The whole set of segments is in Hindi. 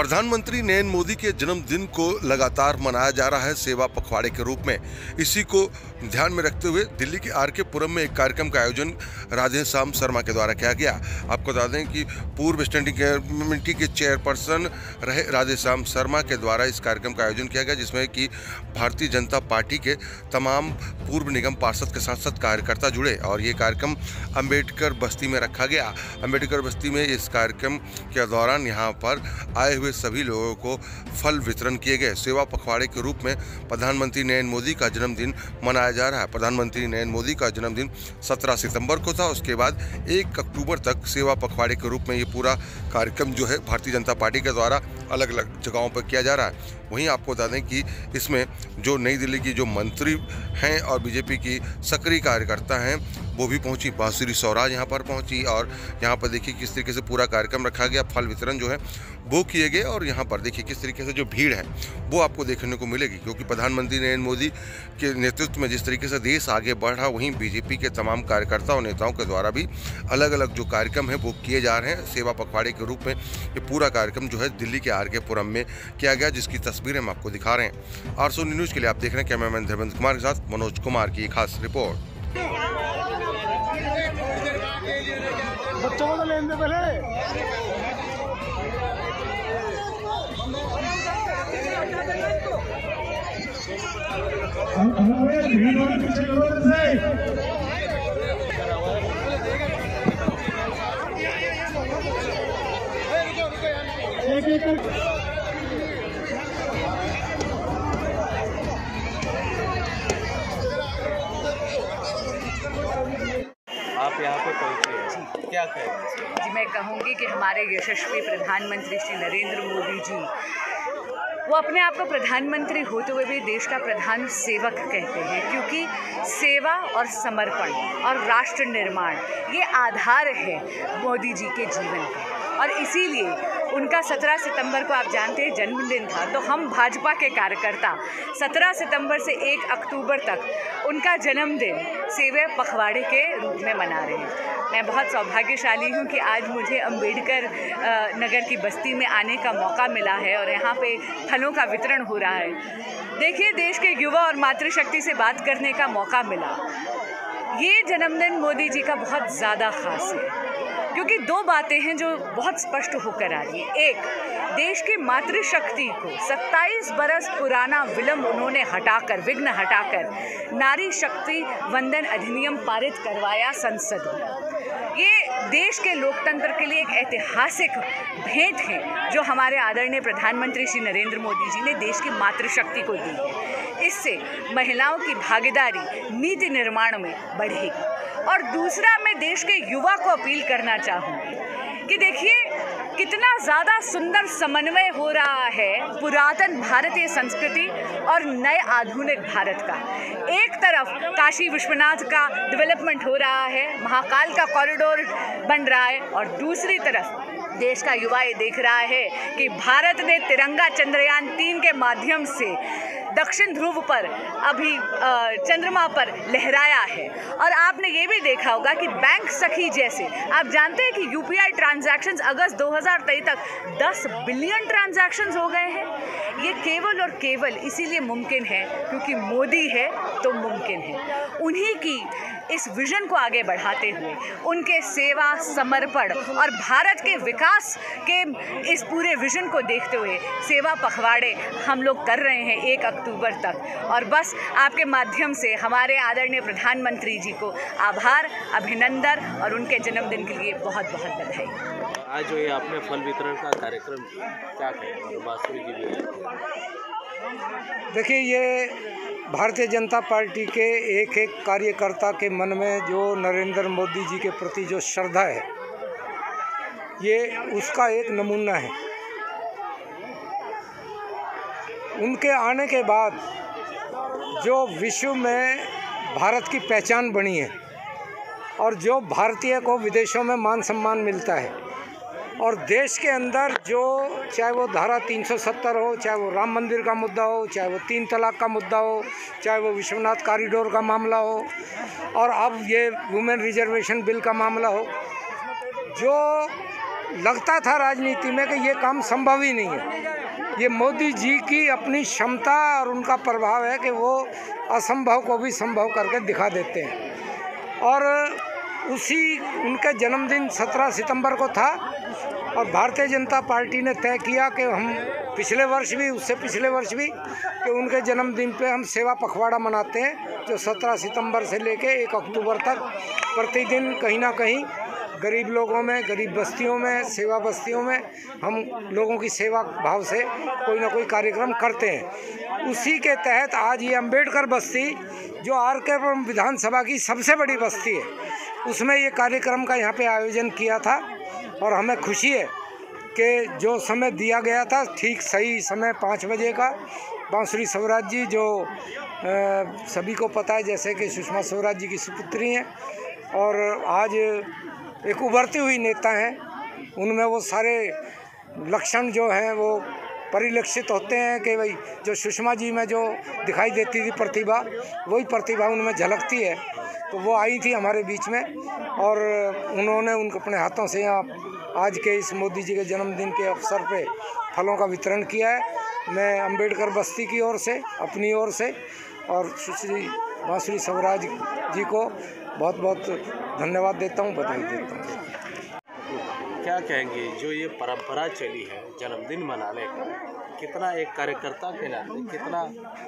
प्रधानमंत्री नरेंद्र मोदी के जन्मदिन को लगातार मनाया जा रहा है सेवा पखवाड़े के रूप में। इसी को ध्यान में रखते हुए दिल्ली के आर.के. पुरम में एक कार्यक्रम का आयोजन राधेश्याम शर्मा के द्वारा किया गया। आपको बता दें कि पूर्व स्टैंडिंग कमेटी के चेयरपर्सन रहे राधेश्याम शर्मा के द्वारा इस कार्यक्रम का आयोजन किया गया, जिसमें कि भारतीय जनता पार्टी के तमाम पूर्व निगम पार्षद के साथ साथ कार्यकर्ता जुड़े और ये कार्यक्रम अम्बेडकर बस्ती में रखा गया। अम्बेडकर बस्ती में इस कार्यक्रम के दौरान यहाँ पर आए हुए सभी लोगों को फल वितरण किए गए। सेवा पखवाड़े के रूप में प्रधानमंत्री नरेंद्र मोदी का जन्मदिन मनाया जा रहा है। प्रधानमंत्री नरेंद्र मोदी का जन्मदिन 17 सितंबर को था। उसके बाद 1 अक्टूबर तक सेवा पखवाड़े के रूप में ये पूरा कार्यक्रम जो है भारतीय जनता पार्टी के द्वारा अलग अलग जगहों पर किया जा रहा है। वहीं आपको बता दें कि इसमें जो नई दिल्ली की जो मंत्री हैं और बीजेपी की सक्रिय कार्यकर्ता हैं वो भी पहुंची। बांसुरी स्वराज यहाँ पर पहुंची और यहाँ पर देखिए किस तरीके से पूरा कार्यक्रम रखा गया। फल वितरण जो है वो किए गए और यहाँ पर देखिए किस तरीके से जो भीड़ है वो आपको देखने को मिलेगी, क्योंकि प्रधानमंत्री नरेंद्र मोदी के नेतृत्व में जिस तरीके से देश आगे बढ़ रहा, वहीं बीजेपी के तमाम कार्यकर्ता और नेताओं के द्वारा भी अलग अलग जो कार्यक्रम है वो किए जा रहे हैं। सेवा पखवाड़े के रूप में ये पूरा कार्यक्रम जो है दिल्ली के आर.के. पुरम में किया गया, जिसकी तस्वीरें हम आपको दिखा रहे हैं। आरसो न्यूज़ के लिए आप देख रहे हैं कैमरामैन धर्मेंद्र कुमार के साथ मनोज कुमार की खास रिपोर्ट। बच्चों को लेने दे पहले। आप यहाँ पे पहुँचे हैं, क्या कहेंगे? जी, मैं कहूँगी कि हमारे यशस्वी प्रधानमंत्री श्री नरेंद्र मोदी जी वो अपने आप को प्रधानमंत्री होते हुए भी देश का प्रधान सेवक कहते हैं, क्योंकि सेवा और समर्पण और राष्ट्र निर्माण ये आधार है मोदी जी के जीवन का। और इसीलिए उनका 17 सितंबर को आप जानते हैं जन्मदिन था, तो हम भाजपा के कार्यकर्ता 17 सितंबर से 1 अक्टूबर तक उनका जन्मदिन सेवा पखवाड़े के रूप में मना रहे हैं। मैं बहुत सौभाग्यशाली हूँ कि आज मुझे अम्बेडकर नगर की बस्ती में आने का मौका मिला है और यहाँ पे फलों का वितरण हो रहा है। देखिए, देश के युवा और मातृशक्ति से बात करने का मौका मिला। ये जन्मदिन मोदी जी का बहुत ज़्यादा खास है, क्योंकि 2 बातें हैं जो बहुत स्पष्ट होकर आ रही है। एक, देश की मातृशक्ति को 27 बरस पुराना विलंब उन्होंने विघ्न हटाकर नारी शक्ति वंदन अधिनियम पारित करवाया संसद में। ये देश के लोकतंत्र के लिए एक ऐतिहासिक भेंट है जो हमारे आदरणीय प्रधानमंत्री श्री नरेंद्र मोदी जी ने देश की मातृशक्ति को दी है। इससे महिलाओं की भागीदारी नीति निर्माण में बढ़ेगी। और दूसरा, मैं देश के युवा को अपील करना चाहूँगी कि देखिए कितना ज़्यादा सुंदर समन्वय हो रहा है पुरातन भारतीय संस्कृति और नए आधुनिक भारत का। एक तरफ काशी विश्वनाथ का डेवलपमेंट हो रहा है, महाकाल का कॉरिडोर बन रहा है, और दूसरी तरफ देश का युवा ये देख रहा है कि भारत ने तिरंगा चंद्रयान 3 के माध्यम से दक्षिण ध्रुव पर अभी चंद्रमा पर लहराया है। और आपने ये भी देखा होगा कि बैंक सखी जैसे, आप जानते हैं कि यूपीआई ट्रांजैक्शंस अगस्त 2023 तक 10 बिलियन ट्रांजैक्शंस हो गए हैं। ये केवल और केवल इसीलिए मुमकिन है क्योंकि मोदी है तो मुमकिन है। उन्हीं की इस विजन को आगे बढ़ाते हुए, उनके सेवा, समर्पण और भारत के विकास के इस पूरे विजन को देखते हुए सेवा पखवाड़े हम लोग कर रहे हैं 1 अक्टूबर तक। और बस आपके माध्यम से हमारे आदरणीय प्रधानमंत्री जी को आभार, अभिनंदन और उनके जन्मदिन के लिए बहुत बहुत बधाई। आज जो ये आपने फल वितरण का कार्यक्रम किया, क्या कहेंगे? बांसुरी जी भी देखिए, ये भारतीय जनता पार्टी के एक एक कार्यकर्ता के मन में जो नरेंद्र मोदी जी के प्रति जो श्रद्धा है, ये उसका एक नमूना है। उनके आने के बाद जो विश्व में भारत की पहचान बनी है और जो भारतीय को विदेशों में मान सम्मान मिलता है, और देश के अंदर जो चाहे वो धारा 370 हो, चाहे वो राम मंदिर का मुद्दा हो, चाहे वो 3 तलाक का मुद्दा हो, चाहे वो विश्वनाथ कॉरिडोर का मामला हो, और अब ये वुमेन रिजर्वेशन बिल का मामला हो, जो लगता था राजनीति में कि ये काम संभव ही नहीं है। ये मोदी जी की अपनी क्षमता और उनका प्रभाव है कि वो असंभव को भी संभव करके दिखा देते हैं। और उसी उनका जन्मदिन 17 सितंबर को था और भारतीय जनता पार्टी ने तय किया कि हम पिछले वर्ष भी, उससे पिछले वर्ष भी, कि उनके जन्मदिन पे हम सेवा पखवाड़ा मनाते हैं, जो 17 सितंबर से लेके 1 अक्टूबर तक प्रतिदिन कहीं ना कहीं गरीब लोगों में, गरीब बस्तियों में, सेवा बस्तियों में हम लोगों की सेवा भाव से कोई ना कोई कार्यक्रम करते हैं। उसी के तहत आज ये अम्बेडकर बस्ती, जो आर.के. विधानसभा की सबसे बड़ी बस्ती है, उसमें ये कार्यक्रम का यहाँ पे आयोजन किया था। और हमें खुशी है कि जो समय दिया गया था, ठीक सही समय 5 बजे का, बांसुरी स्वराज जी, जो सभी को पता है जैसे कि सुषमा स्वराज जी की सुपुत्री हैं और आज एक उभरती हुई नेता हैं, उनमें वो सारे लक्षण जो हैं वो परिलक्षित होते हैं कि भाई जो सुषमा जी में जो दिखाई देती थी प्रतिभा, वही प्रतिभा उनमें झलकती है। तो वो आई थी हमारे बीच में और उन्होंने उनको अपने हाथों से यहाँ आज के इस मोदी जी के जन्मदिन के अवसर पे फलों का वितरण किया है। मैं अम्बेडकर बस्ती की ओर से, अपनी ओर से, और सुश्री बांसुरी स्वराज जी को बहुत बहुत धन्यवाद देता हूँ, बधाई देता हूँ। क्या कहेंगे जो ये परंपरा चली है जन्मदिन मनाने का, कितना एक कार्यकर्ता के नाते कितना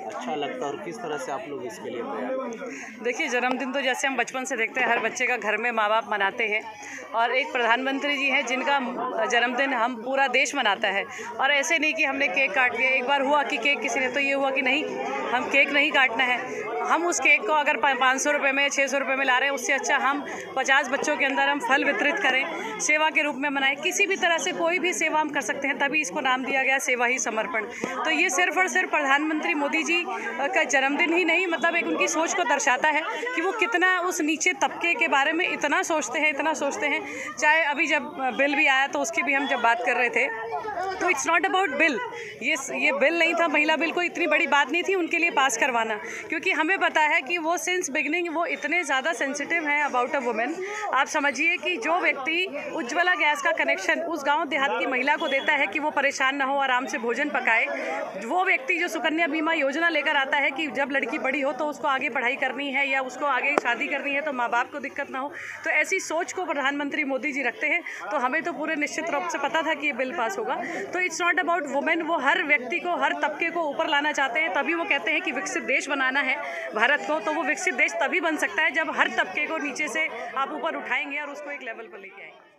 अच्छा लगता है और किस तरह से आप लोग इसके लिए तैयार? देखिए, जन्मदिन तो जैसे हम बचपन से देखते हैं, हर बच्चे का घर में माँ बाप मनाते हैं और एक प्रधानमंत्री जी हैं जिनका जन्मदिन हम पूरा देश मनाता है। और ऐसे नहीं कि हमने केक काट लिया। एक बार हुआ कि केक किसी ने, तो ये हुआ कि नहीं, हम केक नहीं काटना है। हम उस केक को अगर 500 रुपये में, 600 रुपये में ला रहे हैं, उससे अच्छा हम 50 बच्चों के अंदर हम फल वितरित करें, सेवा के रूप में मनाएं। किसी भी तरह से कोई भी सेवा हम कर सकते हैं, तभी इसको नाम दिया गया सेवा ही समर्पण। तो ये सिर्फ और सिर्फ प्रधानमंत्री मोदी जी का जन्मदिन ही नहीं, मतलब एक उनकी सोच को दर्शाता है कि वो कितना उस नीचे तबके के बारे में इतना सोचते हैं, इतना सोचते हैं। चाहे अभी जब बिल भी आया तो उसकी भी हम जब बात कर रहे थे, तो इट्स नॉट अबाउट बिल, ये बिल नहीं था, महिला बिल कोई इतनी बड़ी बात नहीं थी उनके लिए पास करवाना, क्योंकि हमें पता है कि वो सिंस बिगनिंग वो इतने ज़्यादा सेंसिटिव हैं अबाउट अ वुमेन। आप समझिए कि जो व्यक्ति उज्ज्वला गैस का कनेक्शन उस गांव देहात की महिला को देता है कि वो परेशान ना हो, आराम से भोजन पकाए, वो व्यक्ति जो सुकन्या बीमा योजना लेकर आता है कि जब लड़की बड़ी हो तो उसको आगे पढ़ाई करनी है या उसको आगे शादी करनी है तो माँ बाप को दिक्कत ना हो, तो ऐसी सोच को प्रधानमंत्री मोदी जी रखते हैं। तो हमें तो पूरे निश्चित रूप से पता था कि ये बिल पास होगा। तो इट्स नॉट अबाउट वुमेन, वो हर व्यक्ति को, हर तबके को ऊपर लाना चाहते हैं। तभी वो कहते हैं कि विकसित देश बनाना है भारत को, तो वो विकसित देश तभी बन सकता है जब हर तबके को नीचे से आप ऊपर उठाएंगे और उसको एक लेवल पर लेके आएंगे।